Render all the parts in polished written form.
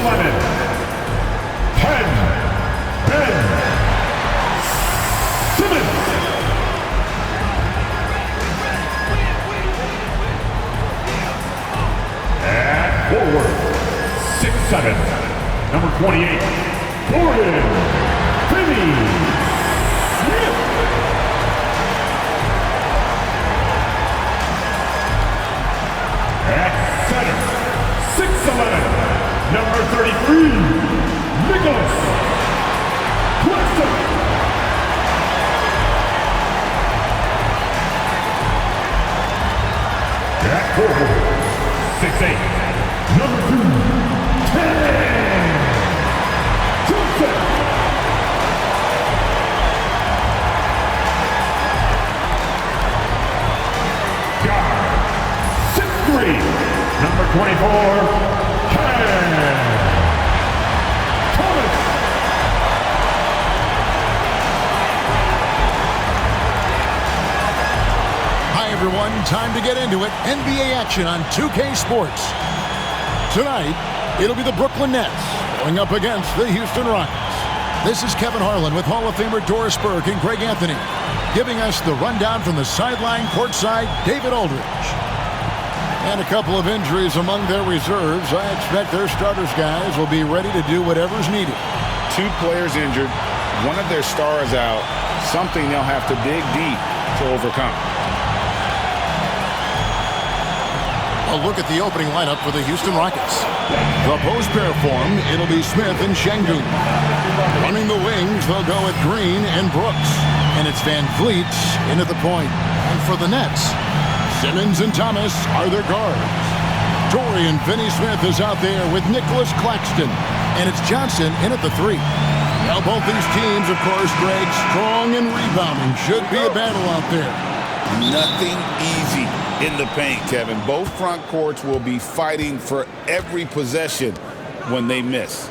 11, 10, Ben Simmons. At forward, 6'7", number 28, Gordon Finney-Smith. At center, 6'11", number 33, Nicholas Claxton. At forward, 6'8", number 2, Ted Johnson. Guard, 6'3", number 24, Ken Thomas. Hi everyone, time to get into it. NBA action on 2K Sports. Tonight, it'll be the Brooklyn Nets going up against the Houston Rockets. This is Kevin Harlan with Hall of Famer Doris Burke and Greg Anthony, giving us the rundown from the sideline courtside, David Aldridge. And a couple of injuries among their reserves. I expect their starters guys will be ready to do whatever's needed. 2 players injured, one of their stars out, something they'll have to dig deep to overcome. A look at the opening lineup for the Houston Rockets. The post pair form, it'll be Smith and Şengün. Running the wings, they'll go with Green and Brooks. And it's Van Vliet in at the point. And for the Nets, Simmons and Thomas are their guards. Dorian Finney-Smith is out there with Nicholas Claxton. And it's Johnson in at the 3. Now both these teams, of course, Greg, strong and rebounding. Should be a battle out there. Nothing easy in the paint, Kevin. Both front courts will be fighting for every possession when they miss.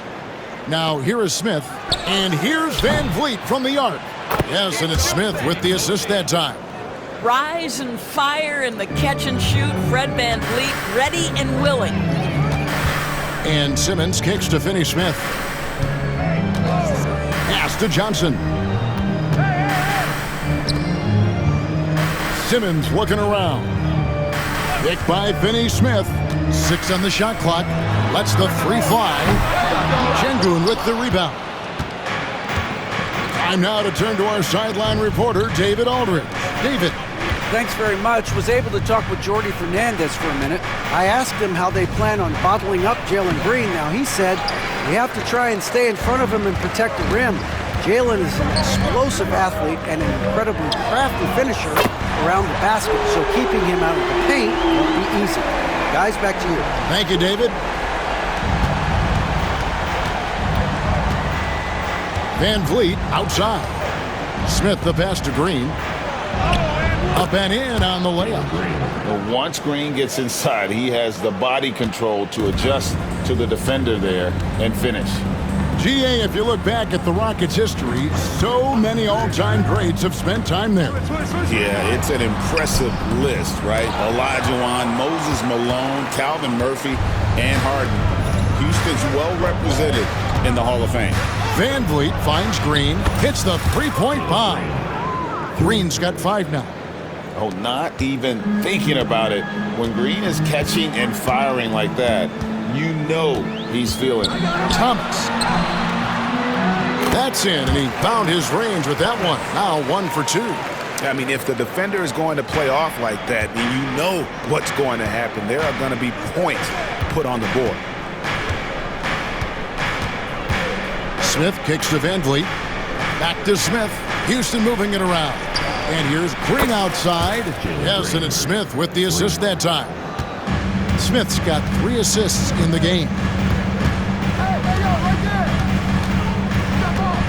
Now here is Smith, and here's Van Vliet from the arc. Yes, and it's Smith with the assist that time. Rise and fire in the catch and shoot. Fred Van Vliet ready and willing. And Simmons kicks to Finney-Smith. Pass to Johnson. Simmons looking around. Picked by Finney-Smith. 6 on the shot clock. Lets the 3 fly. Şengün with the rebound. Time now to turn to our sideline reporter, David Aldridge. David. Thanks very much. Was able to talk with Jordi Fernandez for a minute. I asked him how they plan on bottling up Jalen Green. Now, he said we have to try and stay in front of him and protect the rim. Jalen is an explosive athlete and an incredibly crafty finisher around the basket, so keeping him out of the paint won't be easy. Guys, back to you. Thank you, David. Van Vliet outside. Smith the pass to Green. Up and in on the layup. Well, once Green gets inside, he has the body control to adjust to the defender there and finish. GA, if you look back at the Rockets' history, so many all-time greats have spent time there. Yeah, it's an impressive list, right? Olajuwon, Moses Malone, Calvin Murphy, and Harden. Houston's well represented in the Hall of Fame. Van Vliet finds Green, hits the three-point bomb. Green's got 5 now. Oh, not even thinking about it. When Green is catching and firing like that, you know he's feeling it. Thomas. That's in, and he found his range with that one. Now 1 for 2. I mean, if the defender is going to play off like that, then you know what's going to happen. There are going to be points put on the board. Smith kicks to Van Vliet. Back to Smith. Houston moving it around. And here's Green outside. Yes, and it's Smith with the assist that time. Smith's got 3 assists in the game.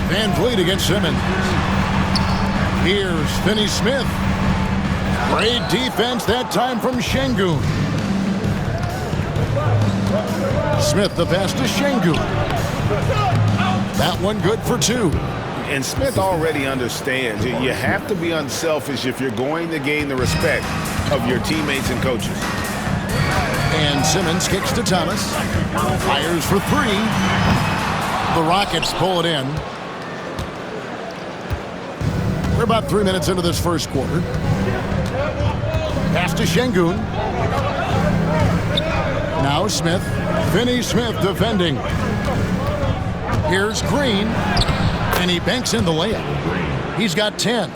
Van Vliet against Simmons. Here's Finney-Smith. Great defense that time from Şengün. Smith the pass to Şengün. That one good for 2. And Smith already understands you have to be unselfish if you're going to gain the respect of your teammates and coaches. And Simmons kicks to Thomas. Fires for three. The Rockets pull it in. We're about 3 minutes into this first quarter. Pass to Şengün. Now Smith. Finney Smith defending. Here's Green. And he banks in the layup. He's got 10.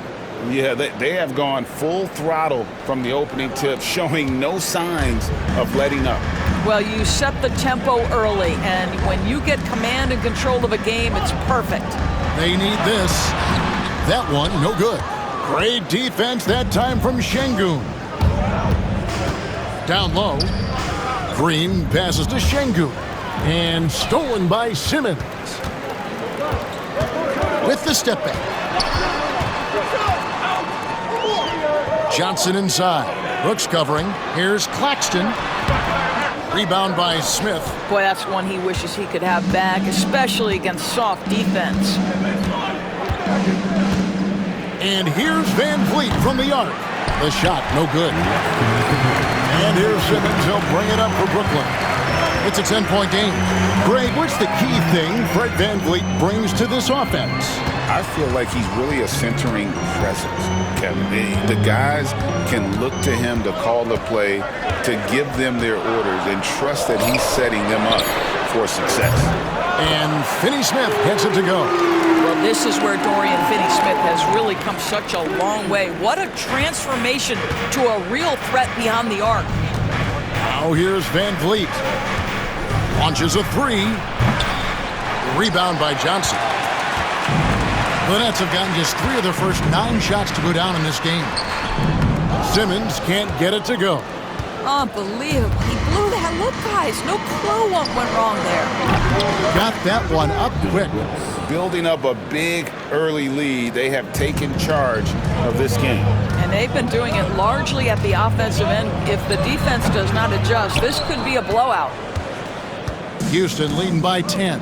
Yeah, they have gone full throttle from the opening tip, showing no signs of letting up. Well, you set the tempo early, and when you get command and control of a game, it's perfect. They need this. That one, no good. Great defense that time from Şengün. Down low. Green passes to Şengün. And stolen by Simmons. With the step back. Johnson inside. Brooks covering. Here's Claxton. Rebound by Smith. Boy, that's one he wishes he could have back, especially against soft defense. And here's Van Vliet from the arc. The shot, no good. And here's Simmons. He'll bring it up for Brooklyn. It's a 10-point game. Greg, what's the key thing Fred Van Vliet brings to this offense? I feel like he's really a centering presence, Kevin. The guys can look to him to call the play, to give them their orders, and trust that he's setting them up for success. And Finney Smith gets it to go. Well, this is where Dorian Finney-Smith has really come such a long way. What a transformation to a real threat beyond the arc. Now here's Van Vliet. Launches a three. Rebound by Johnson. The Nets have gotten just 3 of their first 9 shots to go down in this game. Simmons can't get it to go. Unbelievable. He blew that. Look, guys, no clue what went wrong there. Got that one up quick. Building up a big early lead, they have taken charge of this game. And they've been doing it largely at the offensive end. If the defense does not adjust, this could be a blowout. Houston leading by 10.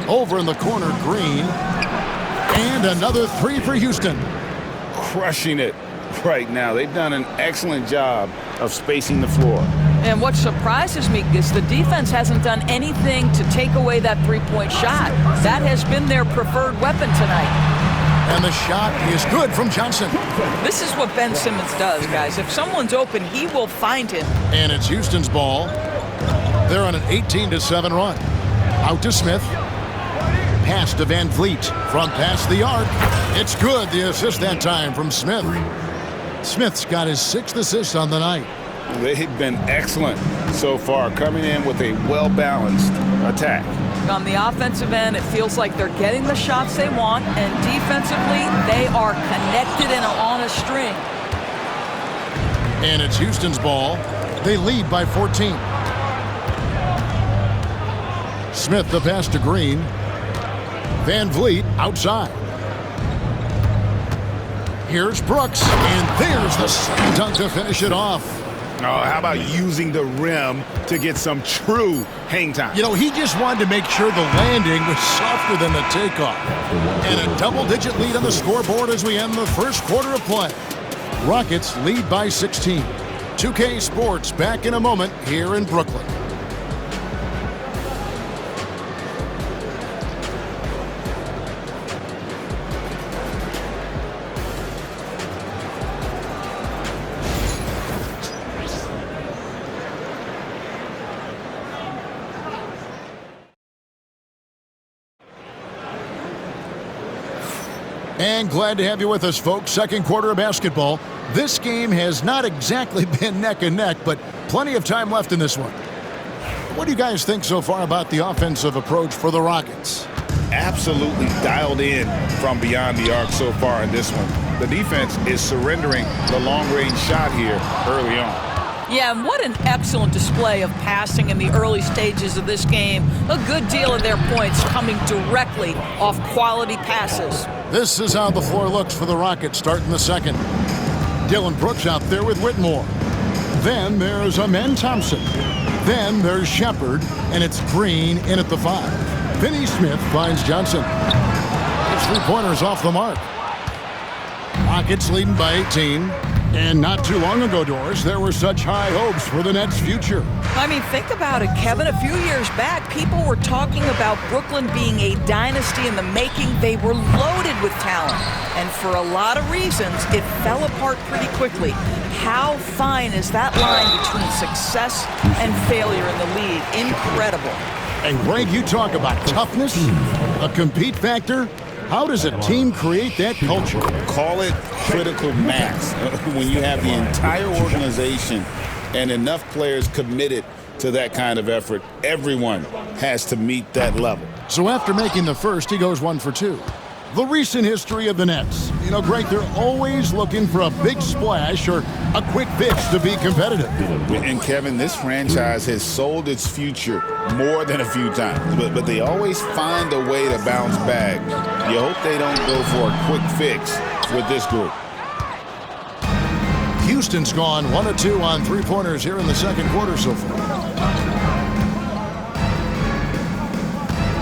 Over in the corner, Green. And another 3 for Houston. Crushing it right now. They've done an excellent job of spacing the floor. And what surprises me is the defense hasn't done anything to take away that three-point shot. That has been their preferred weapon tonight. And the shot is good from Johnson. This is what Ben Simmons does, guys. If someone's open, he will find him. And it's Houston's ball. They're on an 18-7 run. Out to Smith. Pass to Van Vliet from past the arc. It's good. The assist that time from Smith. Smith's got his 6th assist on the night. They've been excellent so far, coming in with a well-balanced attack. On the offensive end, it feels like they're getting the shots they want, and defensively, they are connected and on a string. And it's Houston's ball. They lead by 14. Smith the pass to Green. Van Vliet outside. Here's Brooks, and there's the slam dunk to finish it off. Oh, how about using the rim to get some true hang time? You know, he just wanted to make sure the landing was softer than the takeoff. And a double-digit lead on the scoreboard as we end the first quarter of play. Rockets lead by 16. 2K Sports back in a moment here in Brooklyn. And glad to have you with us, folks. Second quarter of basketball. This game has not exactly been neck and neck, but plenty of time left in this one. What do you guys think so far about the offensive approach for the Rockets? Absolutely dialed in from beyond the arc so far in this one. The defense is surrendering the long-range shot here early on. Yeah, and what an excellent display of passing in the early stages of this game. A good deal of their points coming directly off quality passes. This is how the floor looks for the Rockets starting the second. Dylan Brooks out there with Whitmore. Then there's Amen Thompson. Then there's Shepard, and it's Green in at the 5. Finney Smith finds Johnson. It's 3-pointers off the mark. Rockets leading by 18. And not too long ago, Doris, there were such high hopes for the Nets' future. I mean, think about it, Kevin. A few years back, people were talking about Brooklyn being a dynasty in the making. They were loaded with talent. And for a lot of reasons, it fell apart pretty quickly. How fine is that line between success and failure in the league? Incredible. And Greg, you talk about toughness, a compete factor. How does a team create that culture? Call it critical mass. When you have the entire organization and enough players committed to that kind of effort, everyone has to meet that level. So after making the first, he goes 1 for 2. The recent history of the Nets. You know, Greg, they're always looking for a big splash or a quick fix to be competitive. And Kevin, this franchise has sold its future more than a few times, but they always find a way to bounce back. You hope they don't go for a quick fix with this group. Houston's gone 1 of 2 on three-pointers here in the second quarter so far.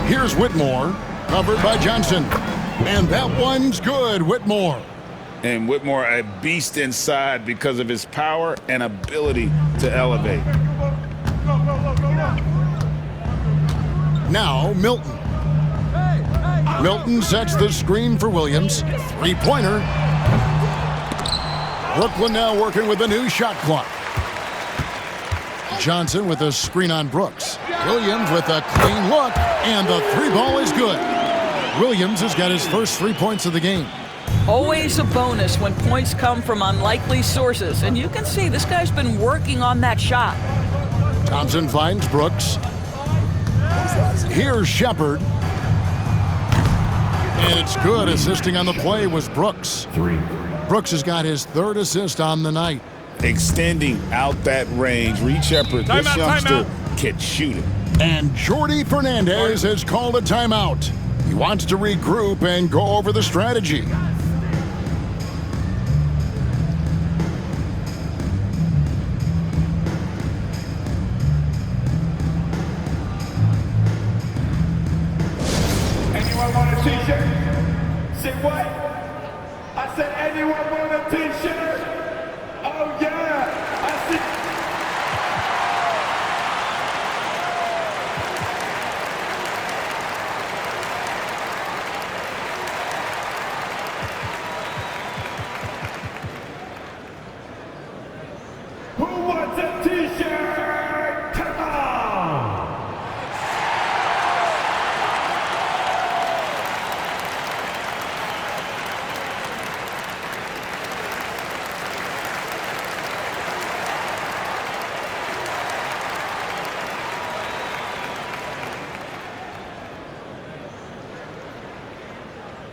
Here's Whitmore, covered by Johnson. And that one's good, Whitmore. And Whitmore, a beast inside because of his power and ability to elevate. Now, Milton. Milton sets the screen for Williams. Three-pointer. Brooklyn now working with a new shot clock. Johnson with a screen on Brooks. Williams with a clean look, and the three ball is good. Williams has got his first 3 points of the game. Always a bonus when points come from unlikely sources. And you can see this guy's been working on that shot. Thompson finds Brooks. Here's Shepard. And it's good. Assisting on the play was Brooks. Brooks has got his 3rd assist on the night. Extending out that range. Reed Shepard, this youngster can shoot it. And Jordi Fernandez has called a timeout. He wants to regroup and go over the strategy. Anyone want a t-shirt? Say what? I said, anyone want a t-shirt? Oh yeah, I see. Who wants a t-shirt? Come on!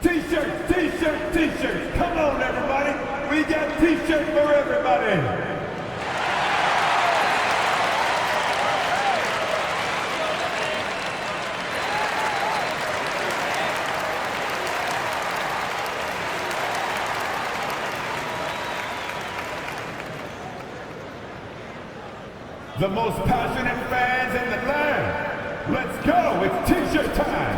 T-shirts, t-shirts, t-shirts. Come on, everybody. We got t-shirts for everybody. The most passionate fans in the land. Let's go. It's t-shirt time.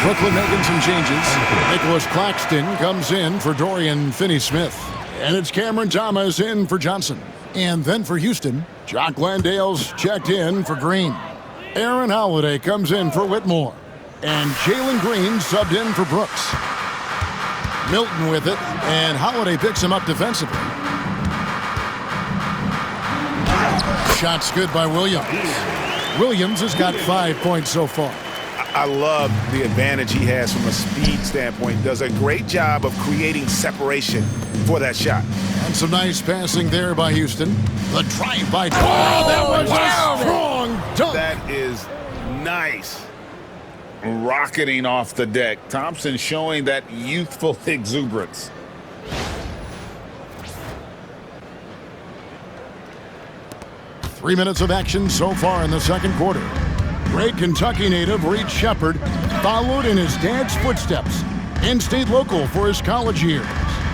Brooklyn making some changes. Nicholas Claxton comes in for Dorian Finney-Smith. And it's Cameron Thomas in for Johnson. And then for Houston, Jock Landale's checked in for Green. Aaron Holiday comes in for Whitmore. And Jalen Green subbed in for Brooks. Milton with it, and Holiday picks him up defensively. Shot's good by Williams. Williams has got 5 points so far. I love the advantage he has from a speed standpoint. Does a great job of creating separation for that shot. And some nice passing there by Houston. The drive by... Oh, that was a strong dunk. That is nice. Rocketing off the deck. Thompson showing that youthful exuberance. Three minutes of action so far in the second quarter. Great Kentucky native Reed Shepard followed in his dad's footsteps and stayed local for his college years.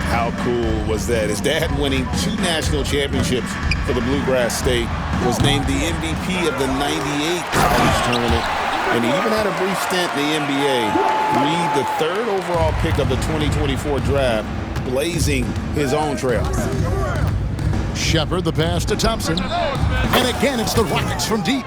How cool was that? His dad winning 2 national championships for the Bluegrass State, was named the MVP of the '98 college tournament, and he even had a brief stint in the NBA. Reed, the 3rd overall pick of the 2024 draft, blazing his own trail. Shepard the pass to Thompson. And again, it's the Rockets from deep.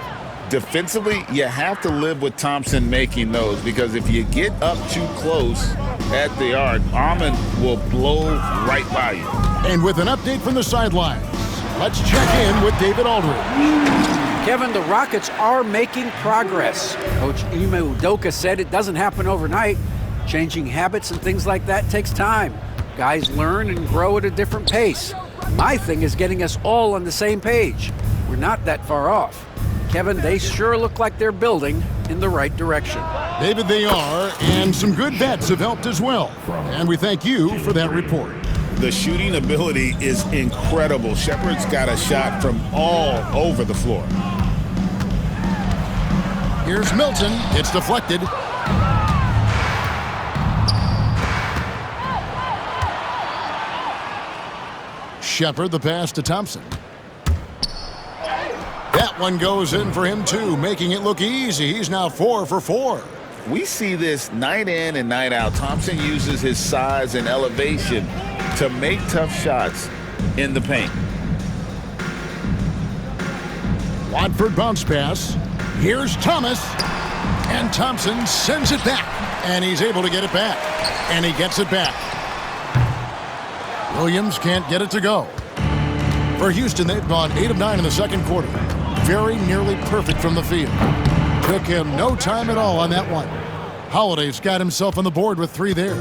Defensively, you have to live with Thompson making those, because if you get up too close at the arc, Ahmed will blow right by you. And with an update from the sidelines, let's check in with David Aldridge. Kevin, the Rockets are making progress. Coach Ime Udoka said it doesn't happen overnight. Changing habits and things like that takes time. Guys learn and grow at a different pace. My thing is getting us all on the same page. We're not that far off. Kevin, they sure look like they're building in the right direction. David, they are, and some good vets have helped as well. And we thank you for that report. The shooting ability is incredible. Shepard's got a shot from all over the floor. Here's Milton. It's deflected. Shepard the pass to Thompson. That one goes in for him too, making it look easy. He's now 4 for 4. We see this night in and night out. Thompson uses his size and elevation to make tough shots in the paint. Watford bounce pass. Here's Thomas. And Thompson sends it back. And he's able to get it back. And he gets it back. Williams can't get it to go. For Houston, they've gone 8 of 9 in the second quarter. Very nearly perfect from the field. Took him no time at all on that one. Holiday's got himself on the board with 3 there.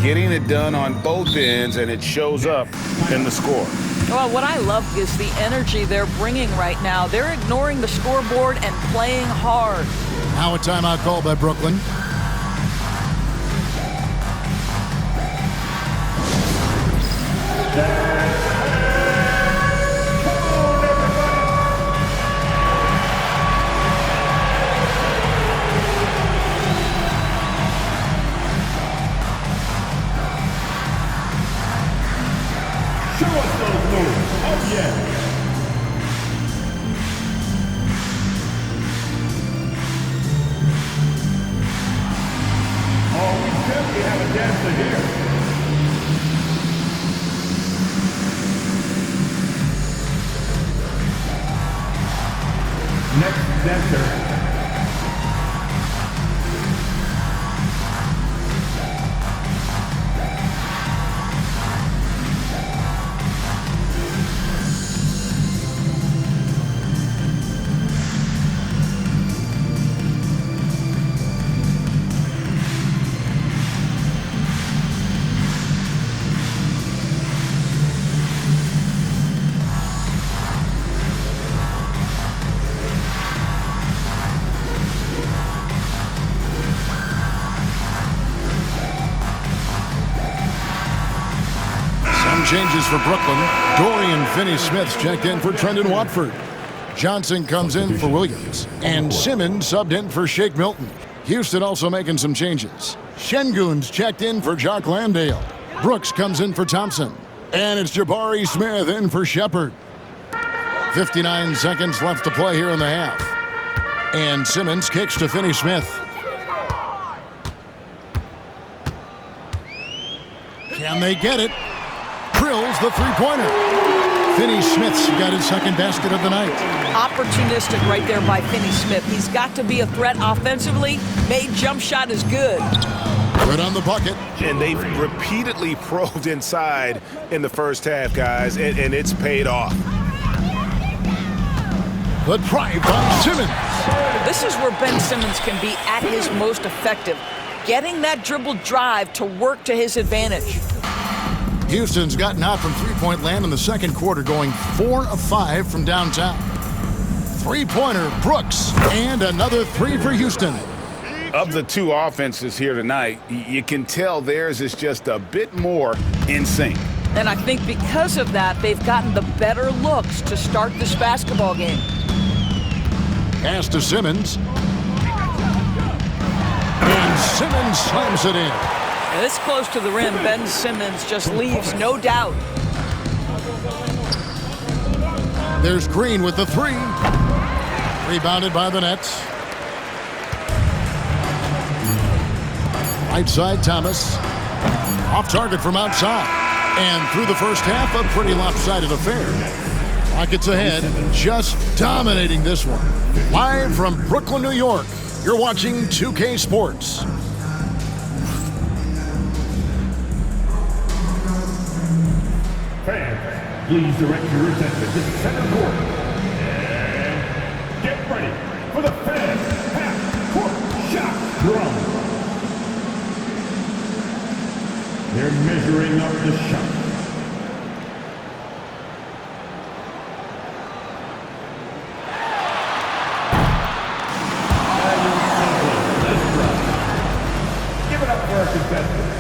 Getting it done on both ends, and it shows up in the score. Well, what I love is the energy they're bringing right now. They're ignoring the scoreboard and playing hard. Now a timeout call by Brooklyn. Show us those moves. Oh, yeah. Oh, we definitely have a dancer here. Next dancer. Changes for Brooklyn. Dorian Finney-Smith's checked in for Trendon Watford. Johnson comes in for Williams. And Simmons subbed in for Shake Milton. Houston also making some changes. Şengün's checked in for Jock Landale. Brooks comes in for Thompson. And it's Jabari Smith in for Shepard. 59 seconds left to play here in the half. And Simmons kicks to Finney-Smith. Can they get it? Drills the three-pointer. Finney-Smith's got his second basket of the night. Opportunistic right there by Finney-Smith. He's got to be a threat offensively. Made jump shot is good. Good on the bucket. And they've repeatedly probed inside in the first half, guys, and it's paid off. The drive by Simmons. This is where Ben Simmons can be at his most effective. Getting that dribble drive to work to his advantage. Houston's gotten out from three-point land in the second quarter, going 4 of 5 from downtown. Three-pointer, Brooks, and another 3 for Houston. Of the two offenses here tonight, you can tell theirs is just a bit more in sync. And I think because of that, they've gotten the better looks to start this basketball game. Pass to Simmons. And Simmons slams it in. This close to the rim, Ben Simmons just leaves no doubt. There's Green with the 3. Rebounded by the Nets. Right side, Thomas. Off target from outside. And through the first half, a pretty lopsided affair. Rockets ahead, just dominating this one. Live from Brooklyn, New York, you're watching 2K Sports. Fans, please direct your attention to center court. And get ready for the fans half-court shot drum. They're measuring up the shot. Give it up for our contestants.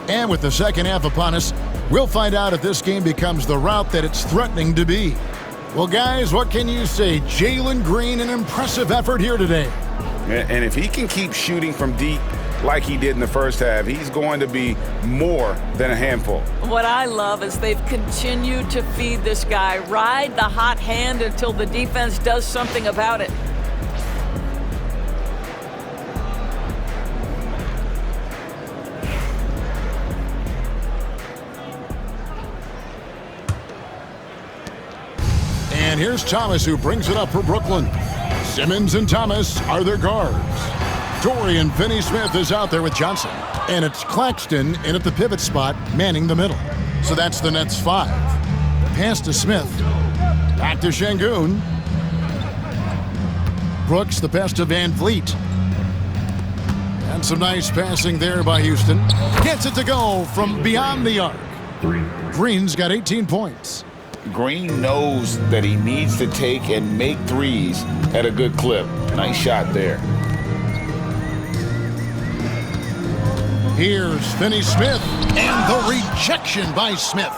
And with the second half upon us, we'll find out if this game becomes the route that it's threatening to be. Well, guys, what can you say? Jalen Green, an impressive effort here today. And if he can keep shooting from deep like he did in the first half, he's going to be more than a handful. What I love is they've continued to feed this guy, ride the hot hand until the defense does something about it. And here's Thomas, who brings it up for Brooklyn. Simmons and Thomas are their guards. Dorian Finney-Smith is out there with Johnson. And it's Claxton in at the pivot spot, manning the middle. So that's the Nets 5. Pass to Smith. Back to Şengün. Brooks, the pass to Van Vliet. And some nice passing there by Houston. Gets it to go from beyond the arc. Green's got 18 points. Green knows that he needs to take and make threes at a good clip. Nice shot there. Here's Finney-Smith, and the rejection by Smith.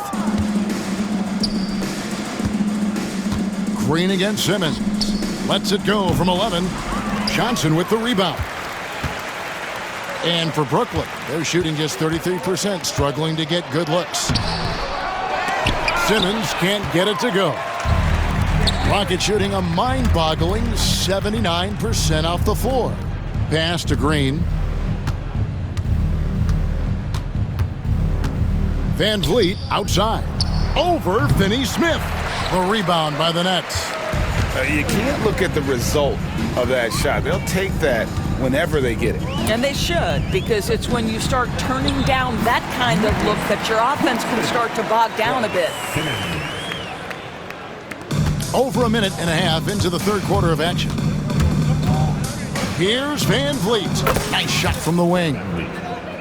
Green against Simmons. Lets it go from 11. Johnson with the rebound. And for Brooklyn, they're shooting just 33%, struggling to get good looks. Simmons can't get it to go. Rockets shooting a mind-boggling 79% off the floor. Pass to Green. Van Vliet outside. Over Finney-Smith. The rebound by the Nets. You can't look at the result of that shot. They'll take that whenever they get it. And they should, because it's when you start turning down that kind of look that your offense can start to bog down a bit. Over a minute and a half into the third quarter of action. Here's Van Vliet. Nice shot from the wing.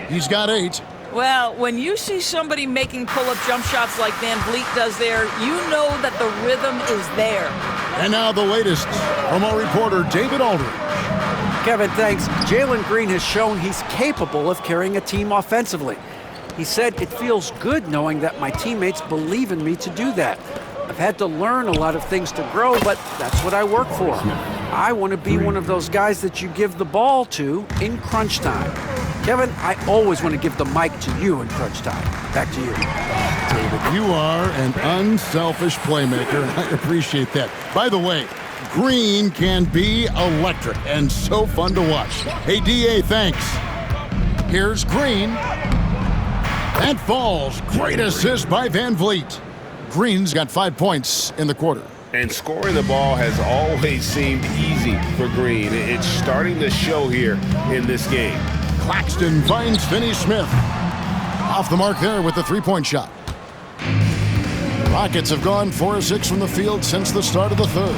He's got 8. Well, when you see somebody making pull-up jump shots like Van Vliet does there, you know that the rhythm is there. And now the latest from our reporter, David Aldridge. Kevin, thanks. Jalen Green has shown he's capable of carrying a team offensively. He said, "It feels good knowing that my teammates believe in me to do that. I've had to learn a lot of things to grow, but that's what I work for. I want to be one of those guys that you give the ball to in crunch time." Kevin, I always want to give the mic to you in crunch time. Back to you. David, you are an unselfish playmaker, and I appreciate that. By the way, Green can be electric and so fun to watch. Hey, DA, thanks. Here's Green. That falls. Great assist by Van Vliet. Green's got 5 points in the quarter. And scoring the ball has always seemed easy for Green. It's starting to show here in this game. Claxton finds Finney-Smith. Off the mark there with the three-point shot. Rockets have gone 4 of 6 from the field since the start of the third.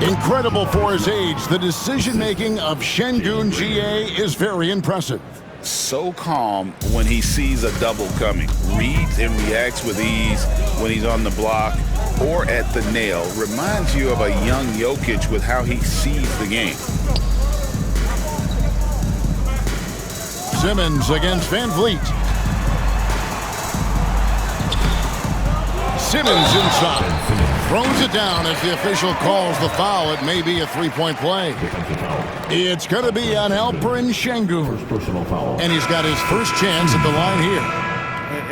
Incredible for his age, the decision-making of Şengün GA is very impressive. So calm when he sees a double coming. Reads and reacts with ease when he's on the block or at the nail. Reminds you of a young Jokic with how he sees the game. Simmons against Van Vliet. Simmons inside. Throws it down as the official calls the foul. It may be a three-point play. It's going to be on Alperen Şengün. And he's got his first chance at the line here.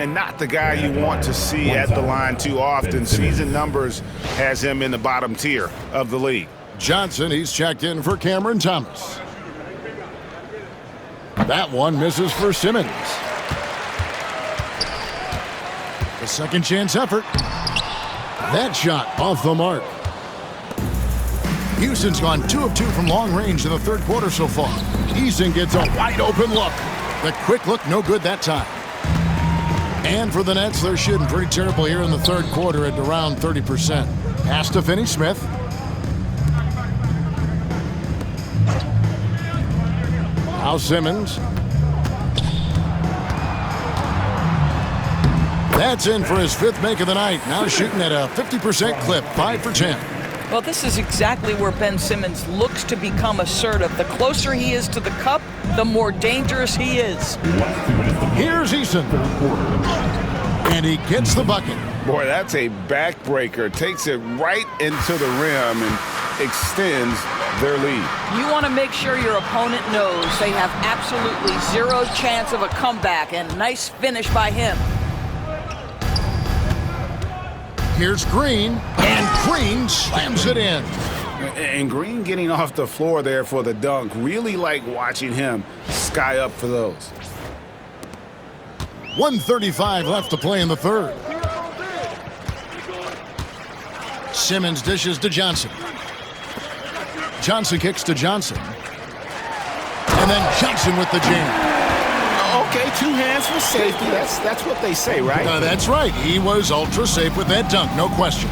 And not the guy you want to see at the line too often. Season numbers has him in the bottom tier of the league. Johnson, he's checked in for Cameron Thomas. That one misses for Simmons. A second chance effort. That shot off the mark. Houston's gone 2 of 2 from long range in the third quarter so far. Eason gets a wide open look. The quick look, no good that time. And for the Nets, they're shooting pretty terrible here in the third quarter at around 30%. Pass to Finney-Smith. Now Simmons. That's in for his 5th make of the night. Now shooting at a 50% clip, 5 for 10. Well, this is exactly where Ben Simmons looks to become assertive. The closer he is to the cup, the more dangerous he is. Here's Eason. And he gets the bucket. Boy, that's a backbreaker. Takes it right into the rim and extends their lead. You want to make sure your opponent knows they have absolutely zero chance of a comeback, and nice finish by him. Here's Green, and Green slams it in. And Green getting off the floor there for the dunk. Really like watching him sky up for those. 1:35 left to play in the third. Simmons dishes to Johnson. Johnson kicks to Johnson. And then Johnson with the jam. Okay, 2 hands for safety. That's what they say, right? That's right. He was ultra safe with that dunk, no question.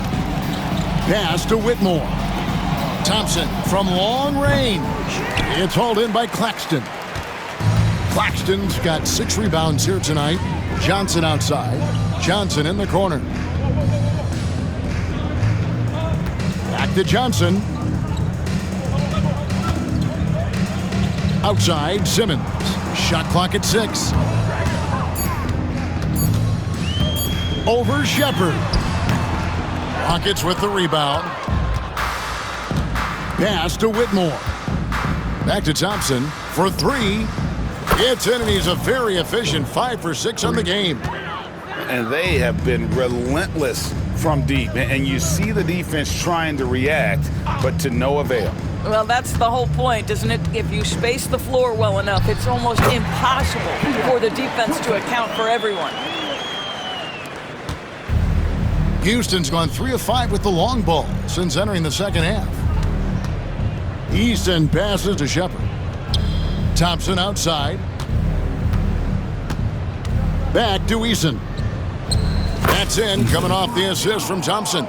Pass to Whitmore. Thompson from long range. It's hauled in by Claxton. Claxton's got 6 rebounds here tonight. Johnson outside. Johnson in the corner. Back to Johnson. Outside, Simmons. Shot clock at 6. Over Shepherd. Rockets with the rebound. Pass to Whitmore. Back to Thompson for 3. It's in, and he's a very efficient 5 for 6 on the game. And they have been relentless from deep. And you see the defense trying to react, but to no avail. Well, that's the whole point, isn't it? If you space the floor well enough, it's almost impossible for the defense to account for everyone. Houston's gone 3 of 5 with the long ball since entering the second half. Easton passes to Shepherd. Thompson outside. Back to Eason. That's in, coming off the assist from Thompson.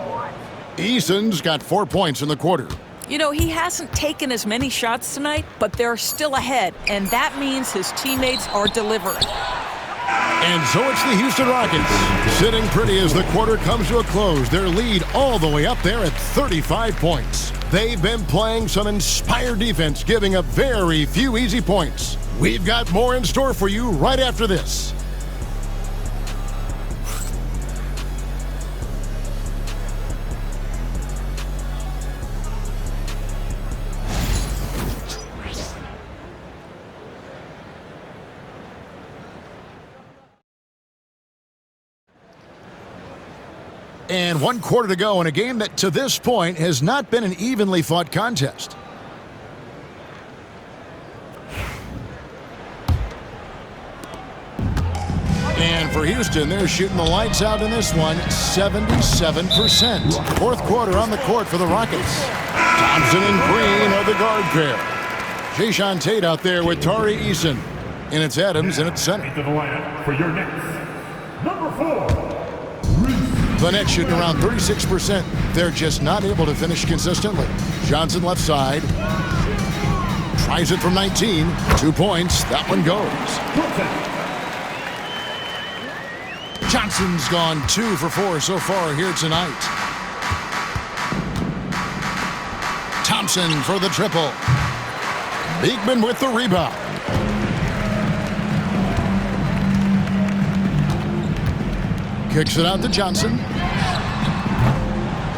Eason's got 4 points in the quarter. You know, he hasn't taken as many shots tonight, but they're still ahead, and that means his teammates are delivering. And so it's the Houston Rockets sitting pretty as the quarter comes to a close. Their lead all the way up there at 35 points. They've been playing some inspired defense, giving up very few easy points. We've got more in store for you right after this. And 1 quarter to go in a game that to this point has not been an evenly fought contest. And for Houston, they're shooting the lights out in this one, 77%. Fourth quarter on the court for the Rockets. Thompson and Green are the guard pair. Jayshawn Tate out there with Tari Eason. And it's Adams in at center. Into the lineup for your Knicks, number 4. The Nets shooting around 36%. They're just not able to finish consistently. Johnson left side. Tries it from 19. 2 points. That one goes. Johnson's gone 2 for 4 so far here tonight. Thompson for the triple. Beekman with the rebound. Kicks it out to Johnson.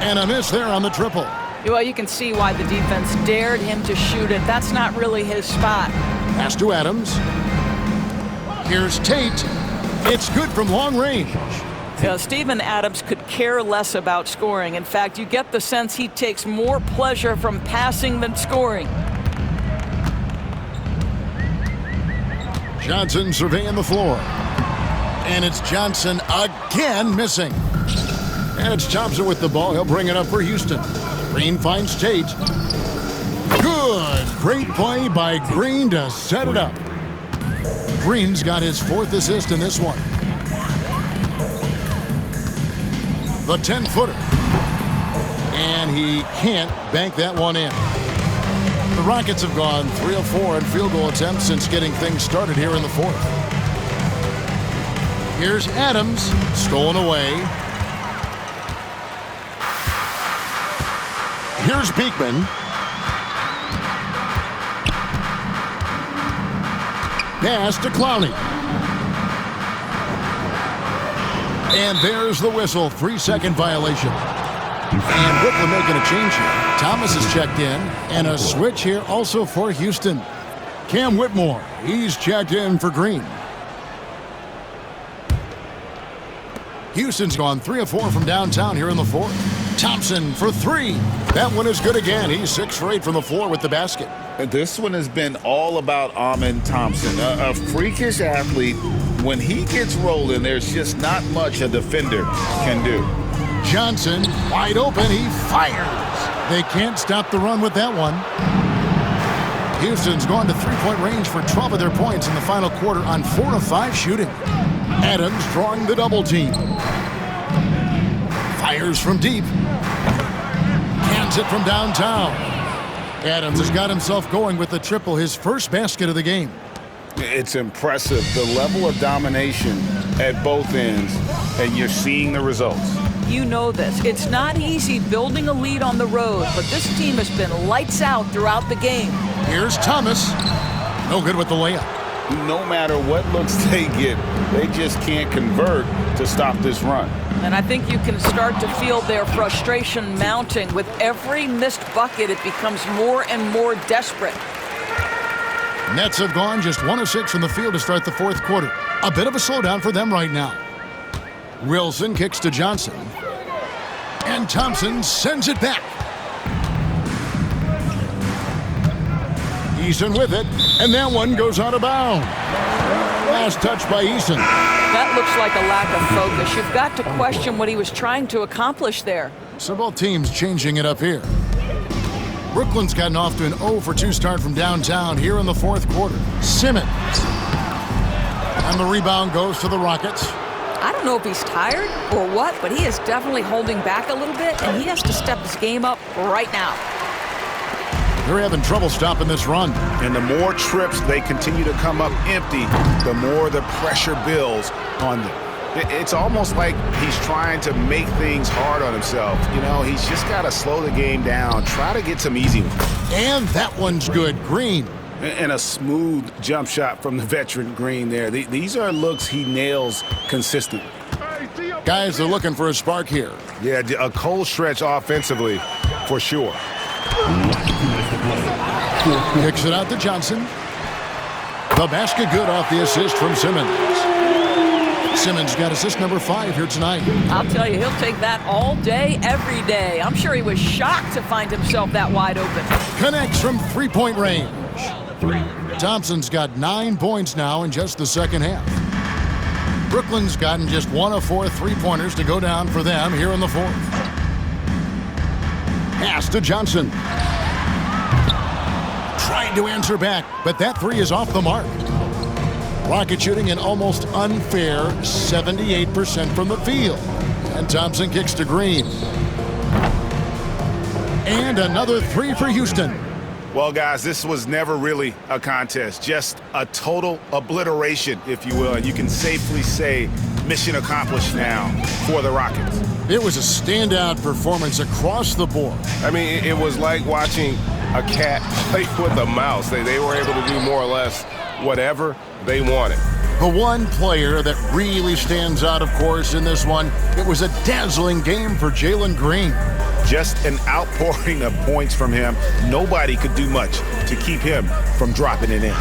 And a miss there on the triple. Well, you can see why the defense dared him to shoot it. That's not really his spot. Pass to Adams. Here's Tate. It's good from long range. Steven Adams could care less about scoring. In fact, you get the sense he takes more pleasure from passing than scoring. Johnson surveying the floor. And it's Johnson again missing. And it's Thompson with the ball. He'll bring it up for Houston. Green finds Tate. Good. Great play by Green to set it up. Green's got his 4th assist in this one. The 10-footer. And he can't bank that one in. The Rockets have gone 3 of 4 in field goal attempts since getting things started here in the 4th. Here's Adams, stolen away. Here's Beekman. Pass to Clowney. And there's the whistle, 3-second violation. And Brooklyn making a change here. Thomas is checked in, and a switch here also for Houston. Cam Whitmore, he's checked in for Green. Houston's gone 3 of 4 from downtown here in the 4th. Thompson for 3. That one is good again. He's 6 for 8 from the floor with the basket. This one has been all about Amen Thompson, a freakish athlete. When he gets rolling, there's just not much a defender can do. Johnson, wide open, he fires. They can't stop the run with that one. Houston's gone to 3-point range for 12 of their points in the final quarter on 4 of 5 shooting. Adams drawing the double team. Fires from deep. Hands it from downtown. Adams has got himself going with the triple, his first basket of the game. It's impressive, the level of domination at both ends, and you're seeing the results. You know this. It's not easy building a lead on the road, but this team has been lights out throughout the game. Here's Thomas. No good with the layup. No matter what looks they get, they just can't convert to stop this run. And I think you can start to feel their frustration mounting. With every missed bucket, it becomes more and more desperate. Nets have gone just 1 of 6 from the field to start the 4th quarter. A bit of a slowdown for them right now. Wilson kicks to Johnson. And Thompson sends it back. Eason with it, and that one goes out of bounds. Last touch by Eason. That looks like a lack of focus. You've got to question what he was trying to accomplish there. So both teams changing it up here. Brooklyn's gotten off to an 0 for 2 start from downtown here in the 4th quarter. Simmons. And the rebound goes to the Rockets. I don't know if he's tired or what, but he is definitely holding back a little bit, and he has to step his game up right now. They're having trouble stopping this run. And the more trips they continue to come up empty, the more the pressure builds on them. It's almost like he's trying to make things hard on himself. You know, he's just got to slow the game down, try to get some easy ones. And that one's good. Green. And a smooth jump shot from the veteran Green there. These are looks he nails consistently. Guys are looking for a spark here. Yeah, a cold stretch offensively for sure. Kicks it out to Johnson. The basket good off the assist from Simmons. Simmons got assist number 5 here tonight. I'll tell you, he'll take that all day, every day. I'm sure he was shocked to find himself that wide open. Connects from 3-point range. Thompson's got 9 points now in just the second half. Brooklyn's gotten just 1 of 4 3-pointers to go down for them here in the 4th. Pass to Johnson. Trying to answer back, but that 3 is off the mark. Rocket shooting an almost unfair 78% from the field. And Thompson kicks to Green. And another three for Houston. Well, guys, this was never really a contest, just a total obliteration, if you will. And you can safely say mission accomplished now for the Rockets. It was a standout performance across the board. I mean, it was like watching a cat play with a mouse. They were able to do more or less whatever they wanted. The one player that really stands out, of course, in this one, it was a dazzling game for Jalen Green. Just an outpouring of points from him. Nobody could do much to keep him from dropping it in.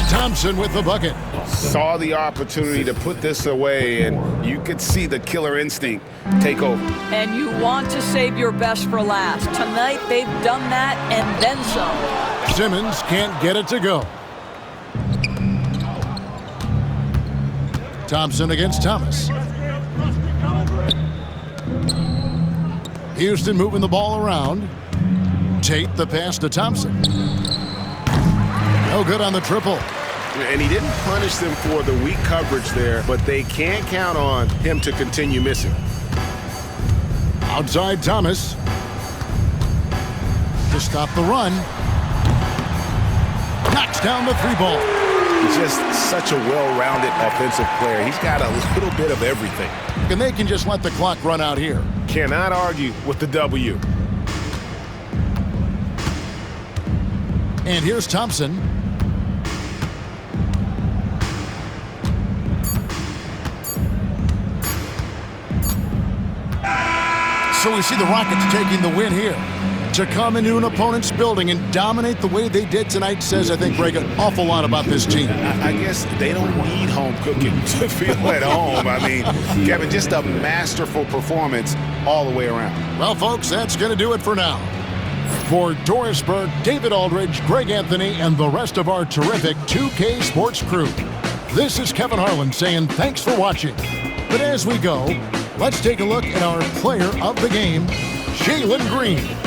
Thompson with the bucket. Saw the opportunity to put this away, and you could see the killer instinct take over. And you want to save your best for last. Tonight, they've done that and then some. Simmons can't get it to go. Thompson against Thomas. Houston moving the ball around. Tate the pass to Thompson. No good on the triple. And he didn't punish them for the weak coverage there, but they can't count on him to continue missing. Outside Thomas. To stop the run. Knocks down the three ball. He's just such a well-rounded offensive player. He's got a little bit of everything. And they can just let the clock run out here. Cannot argue with the W. And here's Thompson. So we see the Rockets taking the win here. To come into an opponent's building and dominate the way they did tonight says, I think, Greg, an awful lot about this team. I guess they don't need home cooking to feel at home. I mean, Kevin, just a masterful performance all the way around. Well, folks, that's going to do it for now. For Doris Burke, David Aldridge, Greg Anthony, and the rest of our terrific 2K Sports crew, this is Kevin Harlan saying thanks for watching. But as we go, let's take a look at our player of the game, Jalen Green.